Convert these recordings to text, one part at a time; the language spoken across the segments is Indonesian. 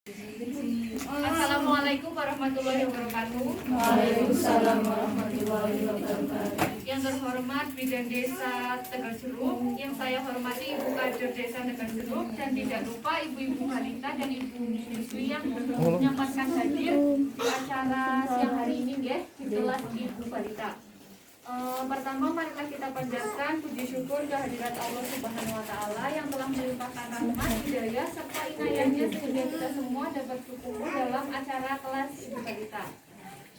Assalamualaikum warahmatullahi wabarakatuh. Waalaikumsalam warahmatullahi wabarakatuh. Yang terhormat Bidan Desa Tegal Jeruk, yang saya hormati Ibu Kader Desa Tegal Jeruk, dan tidak lupa Ibu-Ibu Balita dan Ibu Siswi yang menyempatkan hadir di acara siang hari ini ya, di kelas Ibu Balita. Pertama marilah kita panjatkan puji syukur kehadirat Allah Subhanahu wa taala yang telah melimpahkan rahmat, hidayah serta inayahnya sehingga kita semua dapat berkumpul dalam acara kelas Ibu Balita.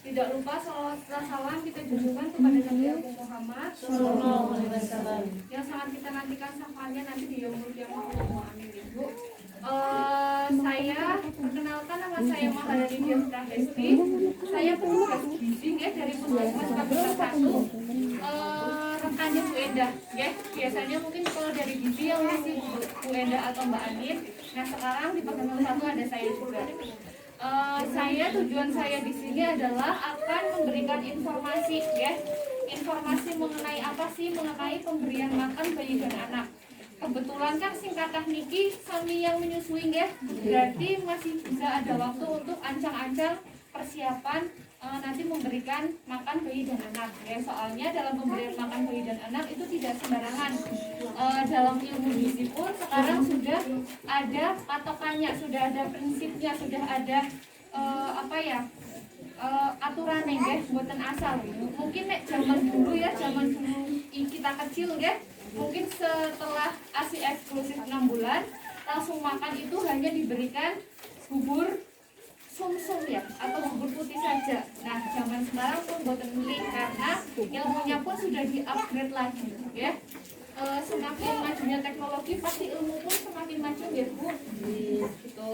Tidak lupa salawat serta salam kita junjungkan kepada Nabi Agung Muhammad Sallallahu alaihi wasallam. yang sangat kita nantikan syafaatnya nanti di yaumul qiyamah. Amin ya Bu. Saya perkenalkan, nama saya Maharani Diafra Hesti. Saya petugas gizi ya dari Puskesmas Kabupaten 1. Rekannya Bu Endah ya. Biasanya mungkin kalau dari gizi yang masih Bu Endah atau Mbak Anin. Nah sekarang di Puskesmas 1 ada saya juga. Tujuan saya di sini adalah akan memberikan informasi ya. Informasi mengenai apa sih, mengenai pemberian makan bayi dan anak. Kebetulan kan singkatan niki sami yang menyusui ya, berarti masih bisa ada waktu untuk ancang-ancang persiapan nanti memberikan makan bayi dan anak ya. Soalnya dalam pemberian makan bayi dan anak itu tidak sembarangan. Dalam ilmu gizi pun sekarang sudah ada patokannya, sudah ada prinsipnya, sudah ada aturannya ya, buatan asal. Mungkin zaman dulu ya, zaman dulu kita kecil ya, mungkin setelah ASI eksklusif 6 bulan langsung makan itu hanya diberikan bubur sumsum ya, atau bubur putih saja. Nah zaman sekarang pun buatan beli karena ilmunya pun sudah di-upgrade lagi ya. Semakin majunya teknologi pasti ilmu pun semakin maju ya Bu gitu.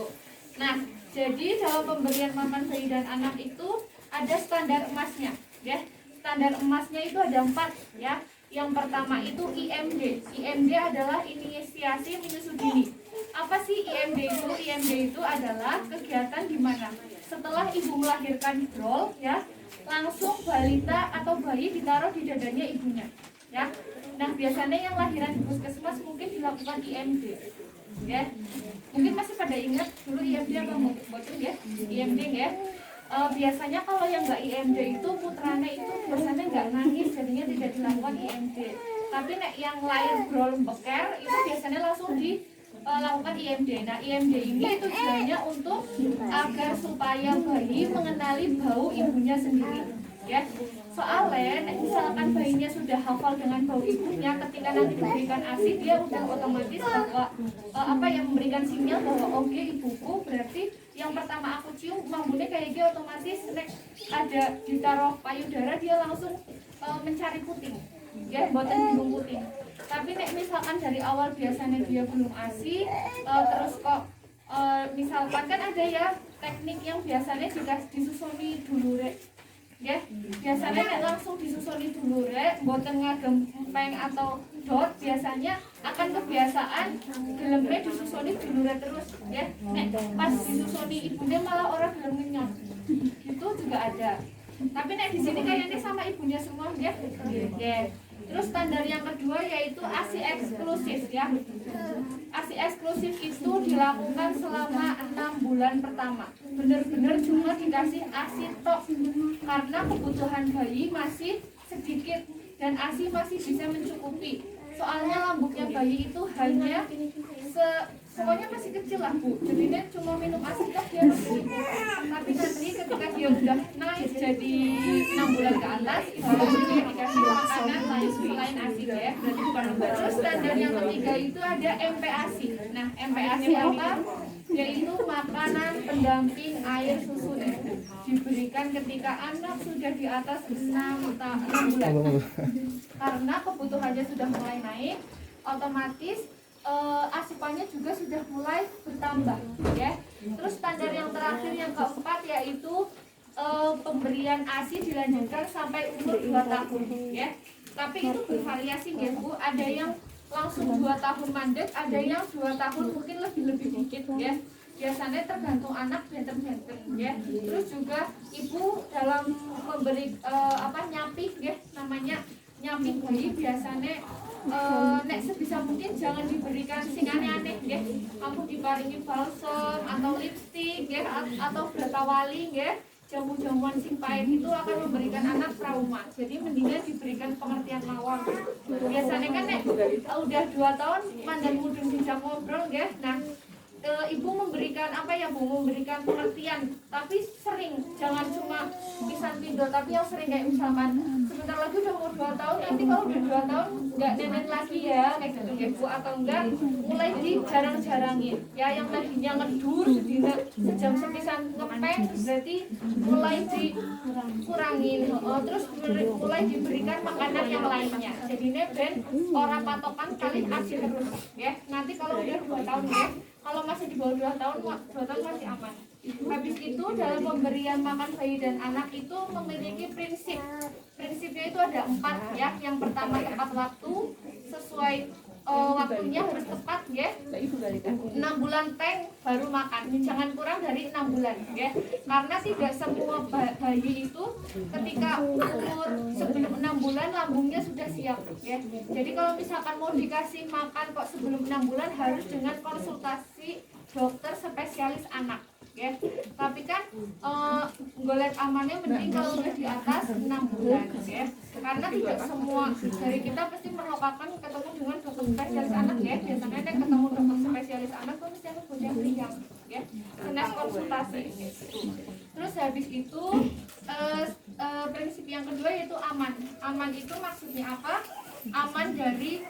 Nah jadi dalam pemberian makan bayi dan anak itu ada standar emasnya ya. Standar emasnya itu ada 4 ya. Yang pertama itu IMD. IMD adalah inisiasi menyusu dini. Apa sih IMD itu? IMD itu adalah kegiatan di mana setelah ibu melahirkan brol ya, langsung balita atau bayi ditaruh di dadanya ibunya ya. Nah biasanya yang lahiran di puskesmas mungkin dilakukan IMD ya. Mungkin masih pada ingat dulu IMD apa bocor ya? IMD ya. Biasanya kalau yang nggak IMD itu putranya itu biasanya nggak nangis, jadinya tidak dilakukan IMD. Tapi yang lahir brol beker itu biasanya langsung dilakukan IMD. Nah IMD ini tujuannya untuk agar supaya bayi mengenali bau ibunya sendiri ya. Soalnya misalkan bayinya sudah hafal dengan bau ibunya, ketika nanti diberikan ASI dia udah otomatis bahwa memberikan sinyal bahwa oke, ibuku berarti yang pertama aku cium mambunya kayak dia otomatis ada ditaruh payudara dia langsung mencari puting ya, boten bingung puting. Tapi misalkan dari awal biasanya dia belum ASI terus kok misalkan kan ada ya teknik yang biasanya juga disusuni dulu ya, biasanya langsung disusuni dulu boten ngagem empeng atau dot, biasanya akan kebiasaan gelemnya disusuni dulu terus ya. Pas disusuni ibunya malah orang gelem ngenyot itu juga ada. Tapi di sini kayaknya sama ibunya semua ya. Terus standar yang kedua yaitu ASI eksklusif ya. ASI eksklusif itu dilakukan selama 6 bulan pertama. Benar-benar cuma dikasih ASI tok karena kebutuhan bayi masih sedikit dan ASI masih bisa mencukupi. Soalnya lambungnya bayi itu hanya pokoknya masih kecil lah Bu. Jadinya cuma minum ASI tok dia masih. Tapi nanti ketika dia udah naik jadi 6 bulan ke atas itu dia dikasih makanan selain ASI ya. Terus standar yang ketiga itu ada MPASI. Nah MPASI apa? Yaitu makanan pendamping air susu ibu, diberikan ketika anak sudah di atas 6 bulan. Karena kebutuhannya sudah mulai naik, otomatis asupannya juga sudah mulai bertambah ya. Terus standar yang terakhir yang keempat yaitu pemberian ASI dilanjutkan sampai umur 2 tahun ya. Tapi itu bervariasi ya Bu, ada yang langsung 2 tahun mandek, ada yang 2 tahun mungkin lebih dikit ya. Biasanya tergantung anak benten-benten ya. Terus juga ibu dalam memberi nyamping ya, namanya nyamping bayi biasanya sebisa mungkin jangan diberikan sing aneh-aneh ya. ampun diparingi balsam atau lipstik nggih atau bratawali nggih. Jamu-jamuan sing pahit itu akan memberikan anak trauma. Jadi mendingan diberikan pengertian mawon. Biasanya kan nek udah 2 tahun mandan mudun bisa ngobrol nggih. Nah, ibu memberikan apa ya Bu, memberikan pengertian, tapi sering, jangan cuma pisan tidur, tapi yang sering kayak misalkan sebentar lagi udah mau 2 tahun, nanti kalau udah 2 tahun nggak nenek lagi ya kayak gitu ya Bu, atau enggak mulai dijarang-jarangin ya, yang tadinya ngedur sedina sejam sepisan ngepeng berarti mulai dikurangin, terus mulai diberikan makanan yang lainnya, jadinya ben orang patokan kali asyik terus ya, nanti kalau udah 2 tahun ya. Kalau masih di bawah 2 tahun, 2 tahun masih aman. Habis itu dalam pemberian makan bayi dan anak itu memiliki prinsip. Prinsipnya itu ada 4 ya. Yang pertama tepat waktu, sesuai waktunya harus tepat ya. 6 bulan tank baru makan. Jangan kurang dari 6 bulan ya. Karena tidak semua bayi itu ketika umur sebelum 6 bulan lambungnya sudah siap ya. Jadi kalau misalkan mau dikasih makan kok sebelum 6 bulan harus dengan konsultasi dokter spesialis anak ya. Tapi kan golet amannya mending kalau udah di atas 6 bulan ya. Karena tidak semua dari kita pasti merupakan ketemu dengan dokter spesialis anak ya. Biasanya kan ketemu dokter spesialis anak tuh mesti harus bocah riang ya. Kena konsultasi. Terus habis itu prinsip yang kedua yaitu aman. Aman itu maksudnya apa? Aman dari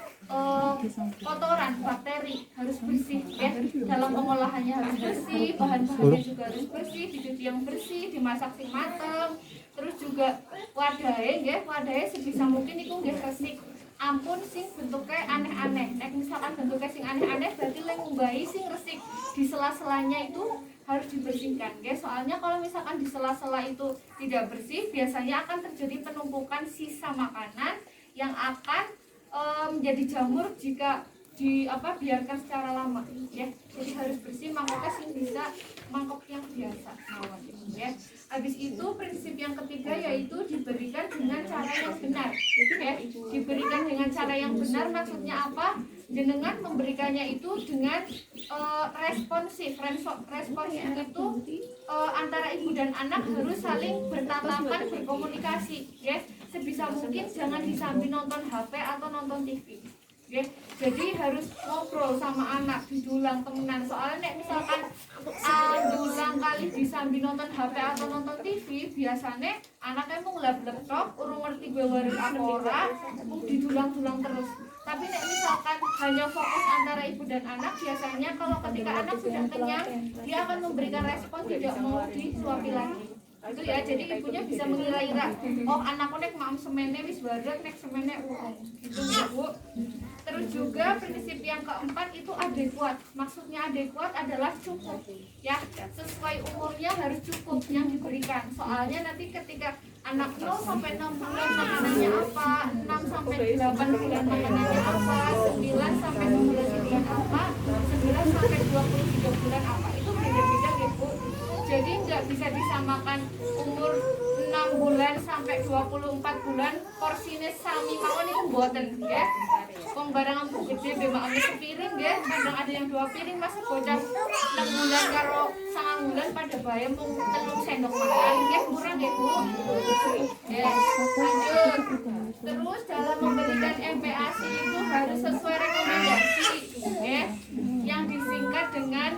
kotoran, bakteri, harus bersih ya. Dalam pengolahannya harus bersih, bahan-bahannya juga harus bersih, dicuci yang bersih, dimasak sing mateng. Terus juga wadahnya ya, wadahnya sebisa mungkin itu nggih resik. Ampun sing bentuknya aneh-aneh. Nek misalkan bentuknya sing aneh-aneh berarti lek ngumbahi sing resik di sela-selanya itu harus dibersihkan ya. Soalnya kalau misalkan di sela-sela itu tidak bersih, biasanya akan terjadi penumpukan sisa makanan yang akan menjadi jamur jika biarkan secara lama ya. Jadi harus bersih, mangkoknya sih bisa mangkok yang biasa ya. Habis itu prinsip yang ketiga yaitu diberikan dengan cara yang benar ya. Diberikan dengan cara yang benar maksudnya apa? Dengan memberikannya itu dengan responsif. Responsif itu antara ibu dan anak harus saling bertatapan, berkomunikasi ya. Sebisa mungkin jangan disambi nonton HP atau nonton TV ya. Jadi harus ngobrol sama anak, didulang temenan. Soalnya nek misalkan dulang kali disambi nonton HP atau nonton TV, biasanya anaknya mau ngelap-lap tok, urung ngerti gue waris apa ora, mau didulang-dulang terus. Tapi nek misalkan hanya fokus antara ibu dan anak, biasanya kalau ketika anak sudah kenyang, dia akan memberikan respon tidak mau disuapi lagi. Itu ya, jadi ibunya bisa mengira-ira, oh anakku nek maam semene wis barat, nek semene urung gitu ya Bu. Terus juga prinsip yang keempat itu adekuat. Maksudnya adekuat adalah cukup ya, sesuai umurnya harus cukup yang diberikan. Soalnya nanti ketika anak 0 sampai 6 bulan makanannya apa, 6 sampai 8 bulan makanannya apa, 9 sampai 12 bulan apa, 11 sampai 23 bulan apa, itu beda-beda ya Bu. Jadi nggak bisa disamakan umur 6 bulan sampai 24 bulan porsinya sami mawon itu mboten ya. Wong barang ambu gede bebak sepiring ya, kadang ada yang 2 piring, masa bocah 6 bulan karo 9 bulan pada bayam mung 3 sendok makan ya, kurang ya Bu. Ya, lanjut. Terus dalam memberikan MPASI itu harus sesuai rekomendasi ya, yang disingkat dengan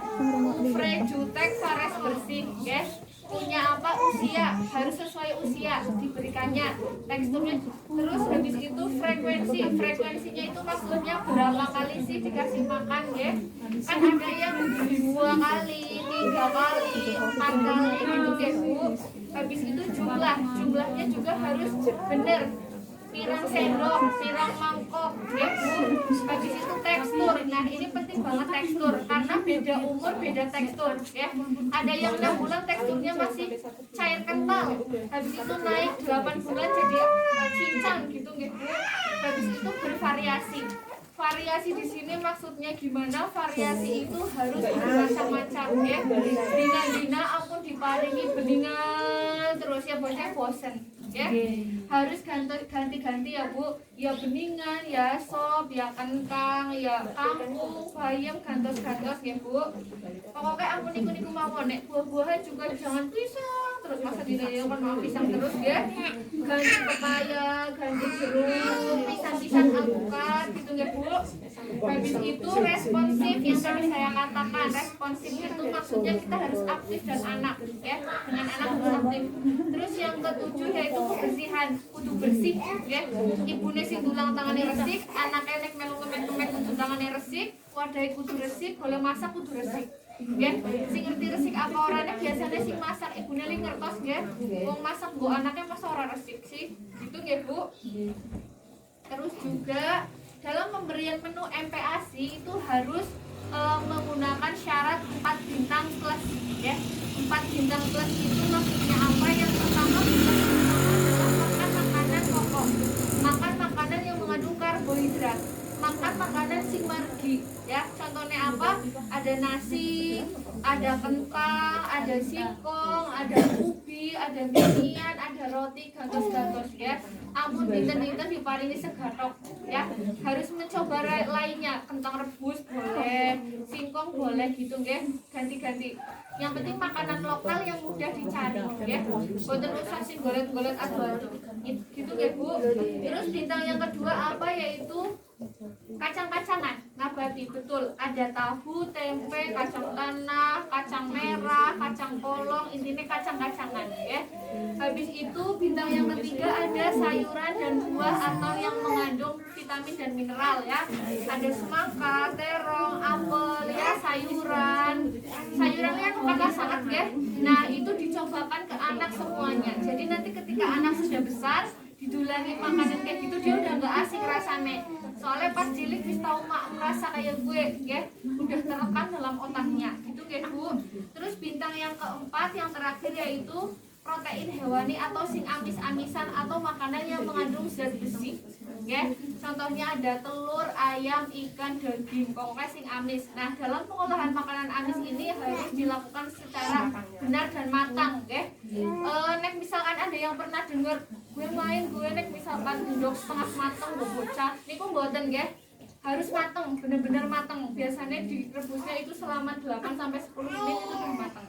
Jutek Fares bersih ya. Punya apa usia, harus sesuai usia diberikannya teksturnya. Terus habis itu frekuensinya itu maksudnya berapa kali sih dikasih makan ya. Kan ada yang 2 kali, 3 kali, 4 kali gitu ya Bu. Habis itu jumlahnya juga harus benar, pirang sendok, pirang mangkok ya Bu. Habis itu tekstur. Nah ini penting banget tekstur, karena beda umur beda tekstur ya. Ada yang 6 bulan teksturnya masih cair kental, habis itu naik 8 bulan jadi cincang gitu Bu. Habis itu bervariasi. Variasi di sini maksudnya gimana? Variasi itu harus bermacam-macam ya. Dina-dina ampun diparingi beningan terus ya, bocah bosen. ya. Harus ganti-ganti ya Bu, ya beningan, ya sop, ya kentang, ya kangkung, bayam, gantos-gantos ya Bu. Pokoknya ampun niku mawon, nek buah-buahan juga jangan pisang terus, masa dina kan mau pisang terus ya. Ganti pepaya, ganti jeruk, pisang-pisang alpukat gitu ya Bu. Habis itu responsif, yang tadi saya katakan responsif itu maksudnya kita harus aktif dan anak ya, dengan anak harus aktif. Terus yang ketujuh yaitu kebersihan, kudu bersih ya. Ibune sing tulang tangannya resik, anak enek melu kemek-kemek kudu tangannya resik, wadai kudu resik, boleh masak kudu resik. Ya, sing ngerti resik apa orangnya biasanya sing masak ibune li ngertos ya. Wong masak bu anaknya masa ora resik sih, gitu ya Bu. Terus juga dalam pemberian menu MPASI itu harus menggunakan syarat 4 bintang plus ya. 4 bintang plus itu maksudnya apa? Yang pertama bintang adalah makan makanan pokok, makan makanan yang mengandung karbohidrat, makan makanan sing margi ya. Contohnya apa? Ada nasi, ada kentang, ada singkong, ada ubi, ada mie-mian, ada roti, gantos-gantos ya. Ampun dinten-dinten diparingi segatok ya. Harus mencoba lainnya, kentang rebus boleh, singkong boleh gitu ya. Ganti-ganti. Yang penting makanan lokal yang mudah dicari ya. Boten usah sing golet-golet adu-adu. Gitu ya Bu. Terus bintang yang kedua apa? Yaitu kacang-kacangan nabati, betul. Ada tahu, tempe, kacang tanah, kacang merah, kacang polong, intinya kacang-kacangan ya. Habis itu bintang yang ketiga ada sayuran dan buah atau yang mengandung vitamin dan mineral ya. Ada semangka, terong, apel ya, sayuran kan kata sangat ya. Nah itu dicobakan ke anak semuanya. Jadi nanti ketika anak sudah besar didulani makanan kayak gitu dia udah nggak asik rasanya. Soalnya pas cilik wis tau mak merasa kayak gue ya, udah terekam dalam otaknya gitu ya Bu. Terus bintang yang keempat yang terakhir yaitu protein hewani atau sing amis-amisan atau makanan yang mengandung zat besi ya. Contohnya ada telur, ayam, ikan, daging, pokoknya sing amis. Nah dalam pengolahan makanan amis ini harus dilakukan secara benar dan matang ya. Nek misalkan ada yang pernah dengar gue nek misalkan ndok setengah mateng gue bocah niku mboten nggih, harus mateng, bener-bener mateng. Biasanya direbusnya itu selama 8 sampai 10 menit itu udah mateng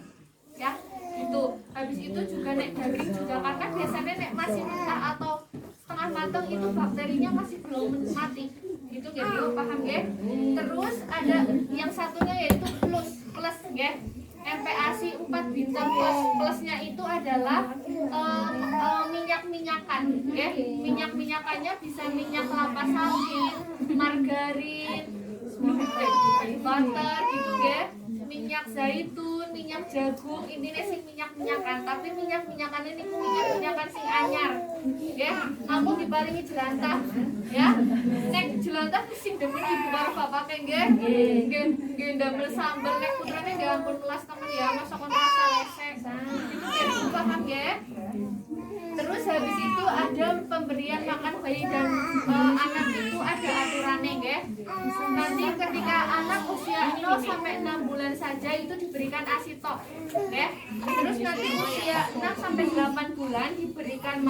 ya. Itu habis itu juga nek daging juga karena biasanya nek masih mentah atau setengah mateng itu bakterinya masih belum mati gitu ya Bu, paham ya. Terus ada yang satunya yaitu plus ya. MPASI 4 bintang plusnya itu adalah minyak-minyakan ya. Minyak-minyakannya bisa minyak kelapa sawit, margarin, butter gitu ya, minyak zaitun, minyak jagung, intinya sing minyak-minyakan. Tapi minyak-minyakan ini minyak-minyakan sing anyar ya. Aku diparingi jelantah ya. Nek jelantah sing demen ibu karo bapake nggih. Nggih ndamel sambel nek putrane nggih ampun kelas temen ya, masa kon rasa resek. Itu kan paham nggih. Terus habis itu ada pemberian makan bayi dan anak itu ada aturannya nggih. Nanti ketika anak usia 0 sampai 6 bulan saja itu diberikan ASI tok nggih. Terus nanti usia 6 sampai 8 bulan diberikan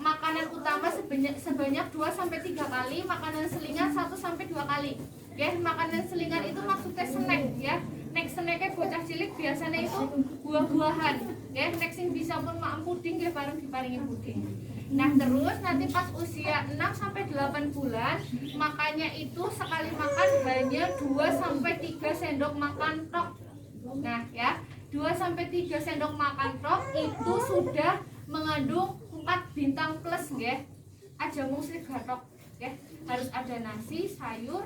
makanan utama sebanyak 2 sampai 3 kali, makanan selingan 1 sampai 2 kali. Ya, makanan selingan itu maksudnya snack ya. Nek snacknya bocah cilik biasanya itu buah-buahan. Ya, nek sing bisa pun makan puding ya bareng diparingi puding. Nah, terus nanti pas usia 6 sampai 8 bulan, makannya itu sekali makan hanya 2 sampai 3 sendok makan tok. Nah, ya, 2 sampai 3 sendok makan tok itu sudah mengandung 4 bintang plus ya. Aja musrik gatok ya. Harus ada nasi, sayur,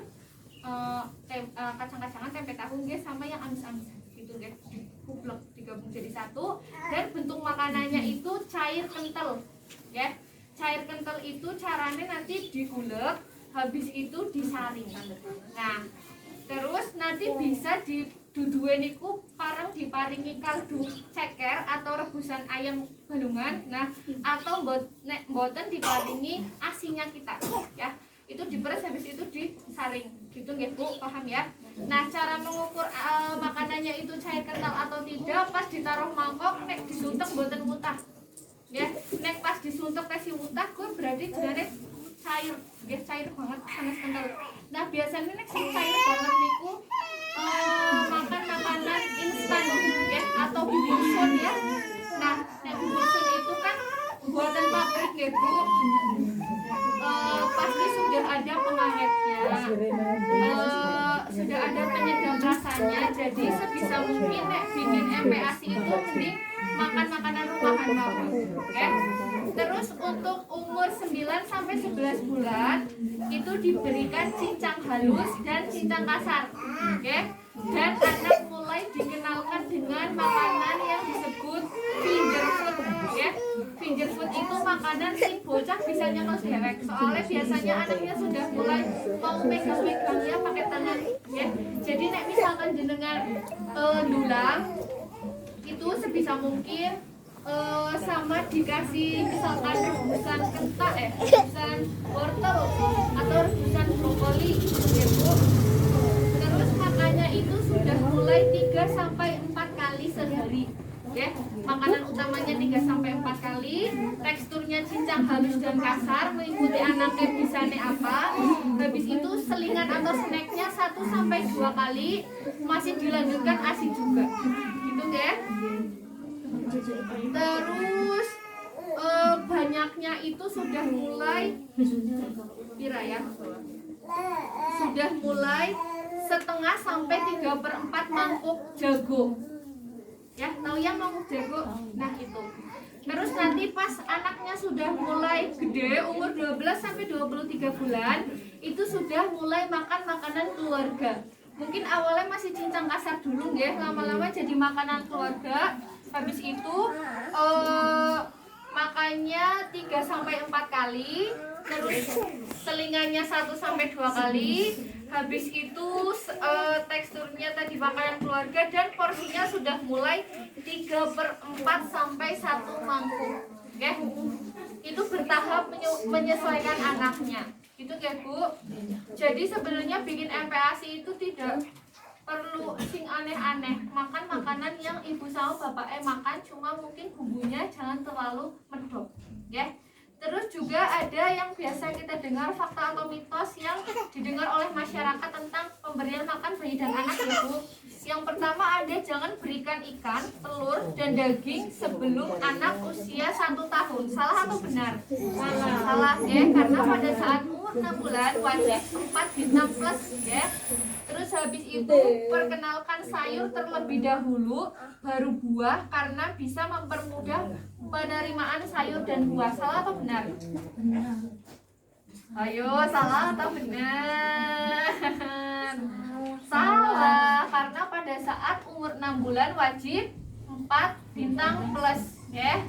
kacang-kacangan, tempe tahu nggih sama yang amis-amis gitu nggih. Kublek digabung jadi satu dan bentuk makanannya itu cair kental ya. Cair kental itu caranya nanti digulek, habis itu disaring. Nah, terus nanti bisa didudue niku pareng diparingi kaldu ceker atau rebusan ayam balungan. Nah, atau mboten diparingi asinya kita ya. Itu diperes habis itu disaring gitu nggih Bu, paham ya. Nah cara mengukur makanannya itu cair kental atau tidak pas ditaruh mangkok nek disuntek mboten mutah Ya, nek pas disuntuk tes siwutah kuwi berarti jane cair, nggih cair banget sanes kental. Nah, biasanya nek sing cair banget niku makan makanan instan nggih atau bubur sun ya. Nah, nek bubur sun itu kan buatan pabrik nggih, Bu. Pasti sudah ada pengawetnya, sudah ada penyedap rasanya. Jadi sebisa mungkin nek bikin MPASI itu mending makan makanan rumahan mawon. Oke. Terus untuk umur 9 sampai 11 bulan itu diberikan cincang halus dan cincang kasar. Oke. Dan anak mulai dikenalkan dengan makanan yang disebut finger food, ya. Finger food itu makanan sing bocah bisa nyekel dewek. Soalnya biasanya anaknya sudah mulai mau megang-megangnya pakai tangan, ya. Jadi nek misalkan jenengan dulang itu sebisa mungkin sama dikasih misalkan rebusan kentak rebusan wortel atau rebusan brokoli ya Bu. Terus makannya itu sudah mulai 3 sampai 4 kali sehari ya. Makanan utamanya 3 sampai 4 kali, teksturnya cincang halus dan kasar, mengikuti anaknya bisanya apa. Habis itu selingan atau snacknya 1 sampai 2 kali, masih dilanjutkan ASI juga gitu ya. Terus banyaknya itu sudah mulai sudah mulai setengah sampai 3/4 mangkuk jago ya, tahu ya mangkuk jago. Nah itu terus nanti pas anaknya sudah mulai gede umur 12 sampai 23 bulan itu sudah mulai makan makanan keluarga. Mungkin awalnya masih cincang kasar dulu ya, lama-lama jadi makanan keluarga. Habis itu makannya 3 sampai 4 kali, terus selingannya 1 sampai 2 kali. Habis itu teksturnya tadi makanan keluarga dan porsinya sudah mulai 3/4 sampai 1 mangkuk. Oke. Itu bertahap menyesuaikan anaknya. Gitu ya, Bu. Jadi sebenarnya bikin MPASI itu tidak perlu sing aneh-aneh, makan makanan yang ibu sama bapak makan, cuma mungkin bumbunya jangan terlalu medok ya. Terus juga ada yang biasa kita dengar fakta atau mitos yang didengar oleh masyarakat tentang pemberian makan bayi dan anak ya Bu. Yang pertama ada jangan berikan ikan, telur, dan daging sebelum anak usia 1 tahun. Salah atau benar? Salah ya, karena pada saat umur 6 bulan wajib 4 bintang plus ya. Terus habis itu perkenalkan sayur terlebih dahulu, baru buah karena bisa mempermudah penerimaan sayur dan buah. Salah atau benar? Ayo, salah atau benar? Salah, karena pada saat umur 6 bulan wajib 4 bintang plus ya.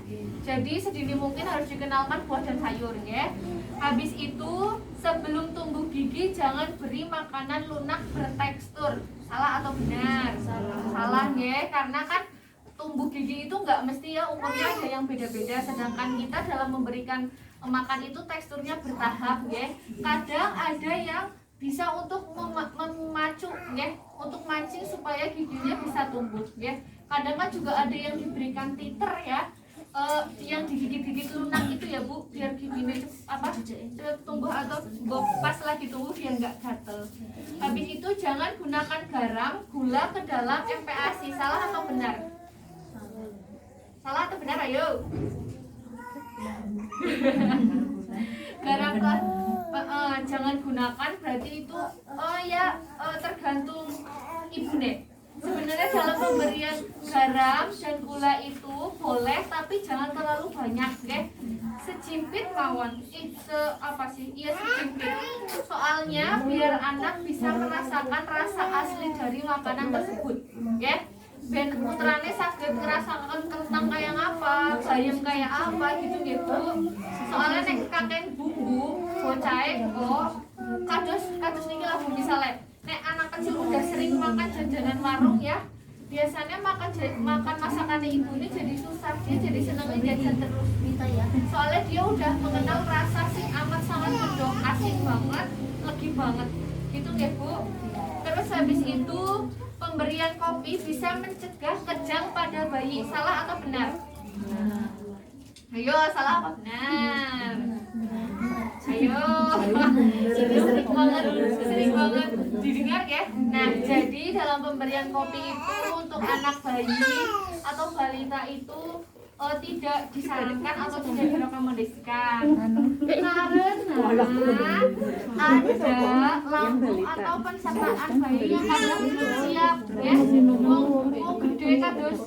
Jadi sedini mungkin harus dikenalkan buah dan sayur ya. Habis itu sebelum tumbuh gigi jangan beri makanan lunak bertekstur. Salah atau benar? Salah ya, karena kan tumbuh gigi itu nggak mesti ya umurnya ada yang beda-beda. Sedangkan kita dalam memberikan makan itu teksturnya bertahap ya. Kadang ada yang bisa untuk memacu ya, untuk mancing supaya giginya bisa tumbuh ya. Kadang kan juga ada yang diberikan titer ya, yang digigit-gigit lunak itu ya Bu, biar giginya cepet tumbuh atau pas lagi tumbuh biar nggak gatel. Habis itu jangan gunakan garam, gula ke dalam MPASI. Salah atau benar? Salah atau benar? Ayo. Garam kan jangan gunakan, berarti itu tergantung ibu deh. Sebenarnya dalam pemberian garam dan gula itu boleh, tapi jangan terlalu banyak deh. Sejimpit mawon. Sejimpit. Soalnya biar anak bisa merasakan rasa asli dari makanan tersebut, ya. Ben putrane saged ngerasakan kentang kayak apa, bayam kayak apa gitu. Soalnya nek kakek bumbu bocahe kok kados niki lah Bu, misale nek anak kecil udah sering makan jajanan warung ya, biasanya makan masakannya ibu ini jadi susah, dia jadi seneng jajan terus ya. Soalnya dia udah mengenal rasa sing amat sangat medok, asin banget, legi banget gitu ya Bu. Terus habis itu pemberian kopi bisa mencegah kejang pada bayi. Salah atau benar? Ayo salah apa benar? Ayo, sering banget didengar ya. Nah, jadi dalam pemberian kopi itu untuk anak bayi atau balita itu tidak disarankan atau tidak direkomendasikan karena ada lambung atau pencernaan bayi yang kadang belum siap ya. Mau gede kados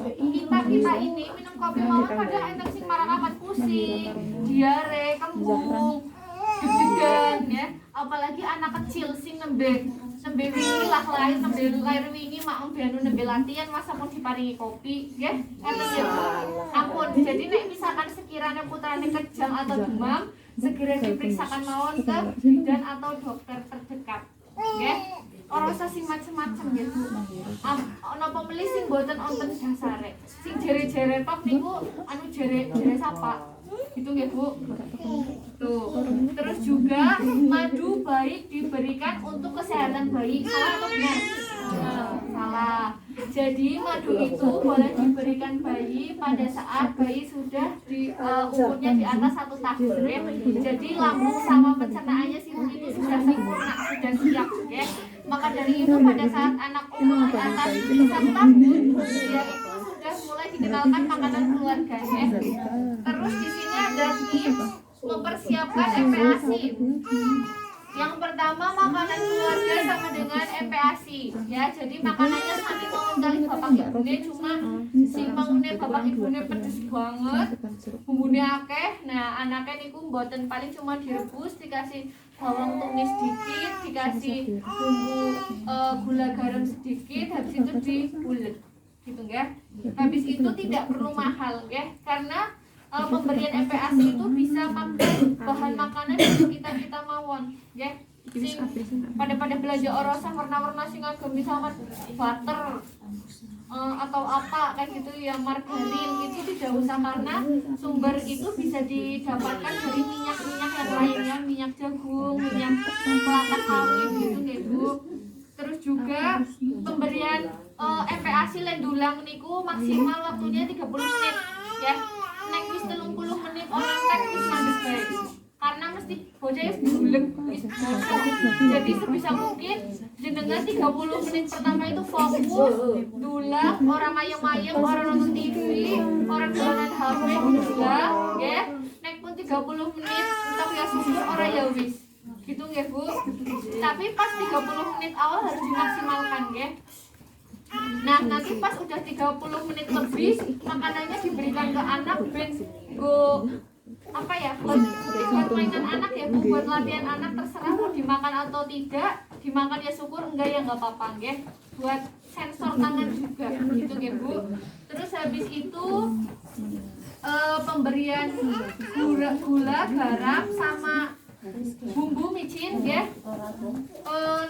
kita ini minum kopi mawon kadang enten sing marang pusing, diare, kembung, deg-degan ya, apalagi anak kecil sing nembe wingi lah lahir wingi mak bianu nembe latihan masa pun diparingi kopi nggih ngaten ya Bu. Ampun, jadi nek misalkan sekiranya putrane kejang atau demam segera diperiksakan mawon ke bidan atau dokter terdekat nggih. Ora usah sing macem-macem ya Bu. Napa meli sing mboten wonten dasare. Sing jere-jere tok niku anu jere sapa? Gitu nggih Bu. Tuh. Terus juga madu baik diberikan untuk kesehatan bayi. Salah atau benar? Salah. Jadi madu itu boleh diberikan bayi pada saat bayi sudah di umurnya di atas 1 tahun ya. Jadi lambung sama pencernaannya itu sudah sempurna, sudah siap ya. Maka dari itu pada saat anak umur di atas 1 tahun dia itu sudah mulai dikenalkan makanan keluarganya. Terus di sini ada tips mempersiapkan MPASI. Yang pertama makanan keluarga sama dengan MPASI ya. Jadi makanannya sami mawon kali bapak ibune cuma sing mangune bapak ibune pedes banget, bumbune akeh. Nah, anaknya niku mboten paling cuma direbus dikasih bawang tumis sedikit, dikasih bumbu gula garam sedikit, habis itu dibulet. Gitu ya. Habis itu tidak perlu mahal ya karena pemberian MPASI itu bisa pakai bahan makanan yang kita mawon ya. Sing pada belanja orosan warna-warna sing agak misalkan butter atau apa kayak gitu ya, margarin itu tidak usah karena sumber itu bisa didapatkan dari minyak-minyak yang lainnya, minyak jagung, minyak kelapa sawit gitu nih Bu. Terus juga pemberian MPASI lendulang niku maksimal waktunya 30 menit ya. Nek wis 30 menit orang tek wis mandeg bae. Karena mesti bocah wis digulek wis bosok. Jadi sebisa mungkin jenengan 30 menit pertama itu fokus, dulang, orang mayem-mayem, orang nonton TV, orang dolanan HP dulang, ya. Nek pun 30 menit entuk ya susur ora ya wis. Gitu nggih Bu. Tapi pas 30 menit awal harus dimaksimalkan ya. Nah, nanti pas udah 30 menit lebih makanannya diberikan ke anak ben go apa ya, buat mainan anak ya Bu, buat latihan anak, terserah mau dimakan atau tidak. Dimakan ya syukur, enggak ya enggak apa-apa nggih. Buat sensor tangan juga gitu nggih Bu. Terus habis itu pemberian gula garam sama bumbu micin ya.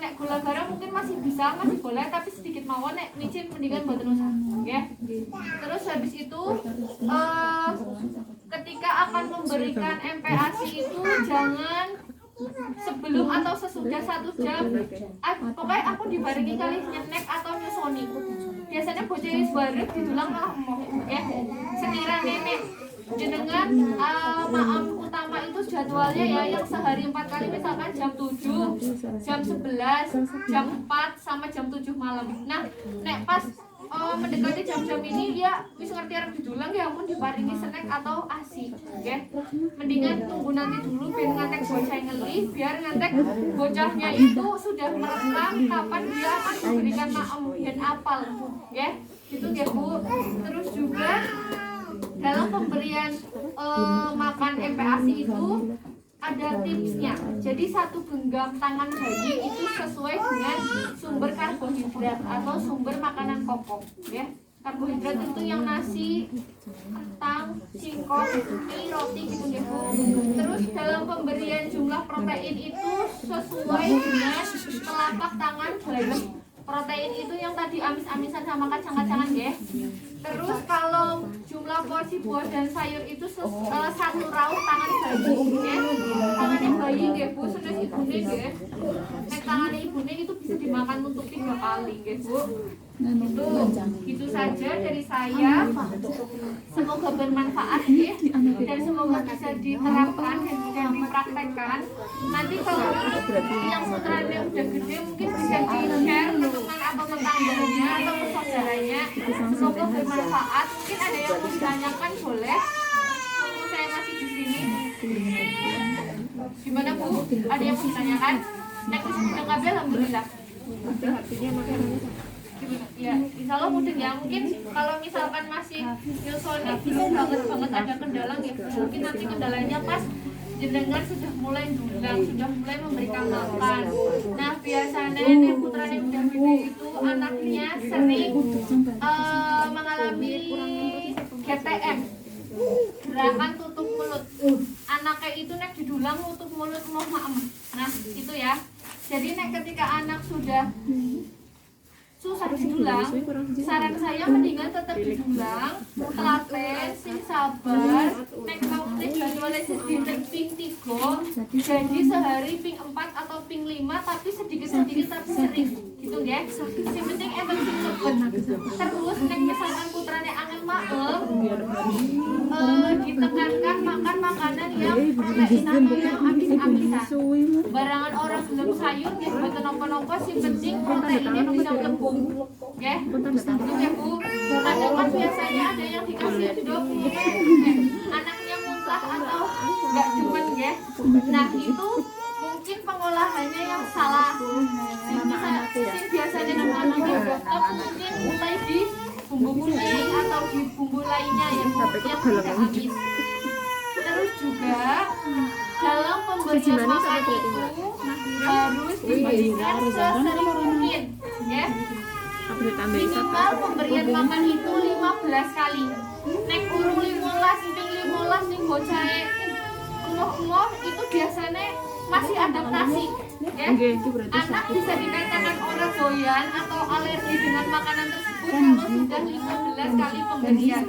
Nek gula garam mungkin masih boleh, tapi sedikit mawon. Nek micin mendingan mboten usah ya. Terus habis itu ketika akan memberikan MPASI itu jangan sebelum atau sesudah 1 jam. Pokoknya aku dibarengi kali nyenek atau nyusoni. Biasanya bocah wis bareng didulang malah emoh ya. Sekira nenek jenengan maam utama itu jadwalnya ya yang sehari 4 kali, misalkan jam 7, jam 11, jam 4 sama jam 7 malam. Nah, nek pas mendekati jam-jam ini dia wis ngerti arep didulang ya ampun diparingi snack atau ASI nggih. Mendingan tunggu nanti dulu biar ngantek bocah ngeli, biar ngantek bocahnya itu sudah merekam kapan dia akan diberikan maem dan apal nggih. Gitu nggih Bu. Terus juga dalam pemberian makan MPASI itu ada tipsnya. Jadi 1 genggam tangan bayi itu sesuai dengan sumber karbohidrat atau sumber makanan pokok ya. Karbohidrat itu yang nasi, kentang, singkong, mie, roti gitu deh Bu. Terus dalam pemberian jumlah protein itu sesuai dengan telapak tangan bayi. Protein itu yang tadi amis-amisan sama kacang-kacangan ya. Terus kalau jumlah porsi buah dan sayur itu satu raut tangan bayi, ya. Tangannya bayi nggih Bu, senes ibune nggih. Nek tangannya ibune itu bisa dimakan untuk 3 kali nggih Bu. Itu saja dari saya. Semoga bermanfaat ya, dan semoga bisa diterapkan dan dipraktekkan. Nanti kalau yang putranya udah gede mungkin bisa di-share ke teman atau tetangganya atau ke saudaranya. Semoga bermanfaat. Mungkin ada yang mau ditanyakan, boleh. Mumpung saya masih di sini. Gimana Bu? Ada yang mau ditanyakan? Nek wis udah kabeh alhamdulillah. Ya, insya Allah mudah ya. Mungkin kalau misalkan masih Yosoni banget ada kendala ya. Mungkin nanti kendalanya pas jenengan sudah mulai dulang, sudah mulai memberikan makan. Nah biasanya nih putranya udah gede itu anaknya sering mengalami GTM, gerakan tutup mulut. Anaknya itu nek didulang tutup mulut mau maem. Nah itu ya. Jadi nek ketika anak sudah susah didulang, saran saya mendingan tetap didulang, telaten, sing sabar, nek mau jadwalnya sedikit ping 3, jadi sehari ping 4 atau ping 5, tapi sedikit-sedikit tapi sering, gitu ya. Yang penting emang sing cepet. Terus nek misalkan putranya angin maem, ditekankan makan makanan yang proteinnya yang amis-amisan. Barangan orang belum sayur, ya buatan nopo-nopo, sing penting proteinnya bisa mlebu. Ya, itu ya Bu. Kadang kan biasanya ada yang dikasih dok, anaknya muntah atau nggak cuman ya. Nah itu mungkin pengolahannya yang salah. Sing biasanya anaknya dokter mungkin mulai di bumbu kuning atau di bumbu lainnya yang tidak amis. Terus juga dalam pemberian makan itu harus diberikan sesering mungkin, ya. Minimal pemberian makan itu 15 kali. Nek urung 15, ping 15 ning bocahe emoh-emoh itu biasanya masih adaptasi, ya. Anak bisa dikatakan orang doyan atau alergi dengan makanan tersebut kalau sudah 15 kali pemberian.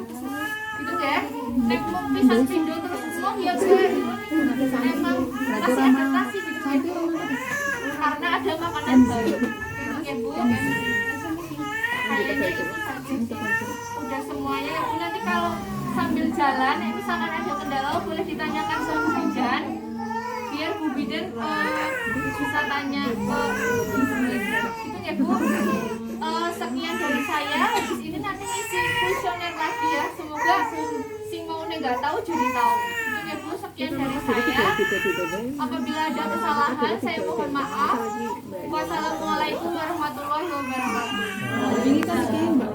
Gitu ya. Nek mau pisang pindo terus emoh ya memang masih adaptasi gitu. Karena ada makanan baru. Gitu ya Bu. Kayaknya itu saja sih. Udah semuanya ya Bu. Nanti kalau sambil jalan misalkan ada kendala boleh ditanyakan sama Bu Bidan, biar Bu Bidan bisa tanya ke gitu ya Bu. Sekian dari saya. Habis ini nanti ngisi kuesioner lagi ya. Semoga sing mau nggak tahu jadi tahu. Itu ya Bu, sekian dari saya. Apabila ada kesalahan saya mohon maaf. Wassalamualaikum warahmatullahi wabarakatuh. Ini kan kayak Mbak.